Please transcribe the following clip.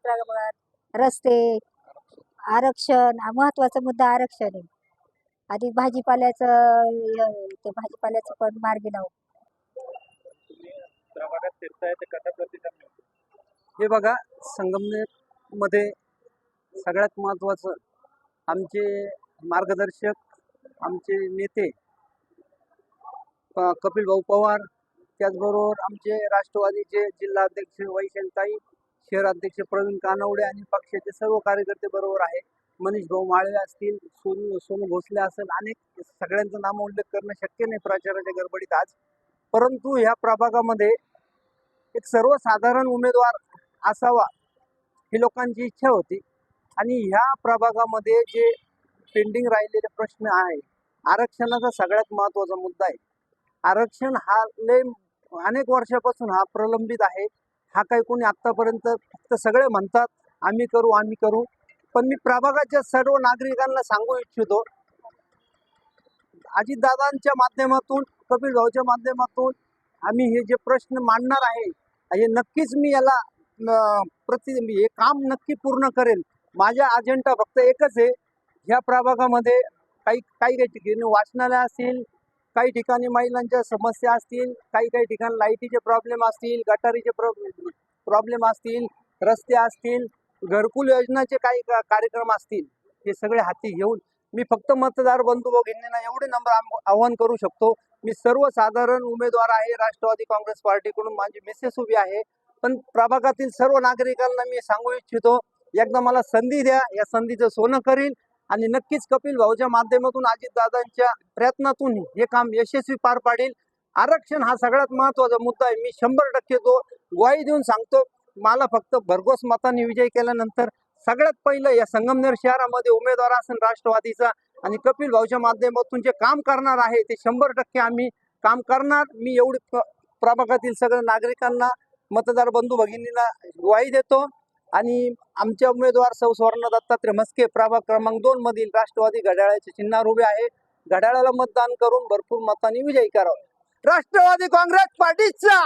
प्रभागात रस्ते, आरक्षण हा महत्वाचा मुद्दा आरक्षण आहे. अधिक ते भाजीपाल्याचं पण मार्गी लावू. तुम्ही प्रभागात फिरताय ते कसा प्रतिसाद मिळतो? हे बघा, संगमनेर मध्ये सगळ्यात महत्वाचं आमचे मार्गदर्शक, आमचे नेते कपिल भाऊ पवार, त्याचबरोबर आमचे राष्ट्रवादीचे जिल्हा अध्यक्ष वैशालताई, शहर अध्यक्ष प्रवीण कानवडे आणि पक्षाचे सर्व कार्यकर्ते बरोबर आहे. मनीष भाऊ माळवे असतील, सोनू भोसले असेल, अनेक सगळ्यांचं नाम उल्लेख करणं शक्य नाही प्रचाराच्या गडबडीत आज. परंतु ह्या प्रभागामध्ये एक सर्वसाधारण उमेदवार असावा ही लोकांची इच्छा होती. आणि ह्या प्रभागामध्ये जे पेंडिंग राहिलेले प्रश्न आहे, आरक्षणाचा सगळ्यात महत्वाचा मुद्दा आहे. आरक्षण हा लय अनेक वर्षापासून हा प्रलंबित आहे. हा काही कोणी आतापर्यंत फक्त सगळे म्हणतात आम्ही करू, पण मी प्रभागाच्या सर्व नागरिकांना सांगू इच्छितो, अजितदादांच्या माध्यमातून, कपिल भाऊच्या माध्यमातून आम्ही हे जे प्रश्न मांडणार आहे, हे नक्कीच मी याला हे काम नक्की पूर्ण करेल. माझा अजेंडा फक्त एकच आहे, ह्या प्रभागामध्ये काही ठिकाणी वाचनालय असतील, काही ठिकाणी महिलांच्या समस्या असतील, काही ठिकाणी लाईटीचे प्रॉब्लेम असतील, गटारीचे प्रॉब्लेम असतील, रस्ते असतील, घरकुल योजनाचे काही कार्यक्रम असतील, हे सगळे हाती घेऊन मी फक्त मतदार बंधू भगिनींना एवढे नम्र आवाहन करू शकतो. मी सर्वसाधारण उमेदवार आहे, राष्ट्रवादी काँग्रेस पार्टीकडून माझी मिसेस उभी आहे, पण प्रभागातील सर्व नागरिकांना मी सांगू इच्छितो, एकदा मला संधी द्या, या संधीचं सोनं करीन आणि नक्कीच कपिल भाऊच्या माध्यमातून, अजितदादांच्या प्रयत्नातून हे काम यशस्वी पार पाडेल. आरक्षण हा सगळ्यात महत्वाचा मुद्दा आहे. मी 100% तो ग्वाही देऊन सांगतो. मला फक्त भरघोस मताने विजय केल्यानंतर सगळ्यात पहिलं या संगमनेर शहरामध्ये उमेदवार असेल राष्ट्रवादीचा, आणि कपिल भाऊच्या माध्यमातून जे काम करणार आहे ते 100% आम्ही काम करणार. मी एवढी प्रभागातील सगळ्या नागरिकांना, मतदार बंधू भगिनींना ग्वाही देतो. आणि आमच्या उमेदवार सौ सुवर्ण दत्तात्रय म्हस्के प्रभाग क्रमांक 2 मधील राष्ट्रवादी घड्याळाच्या चिन्हावर उभे आहे. घड्याळाला मतदान करून भरपूर मतांनी विजयी करावं. राष्ट्रवादी काँग्रेस पार्टीचा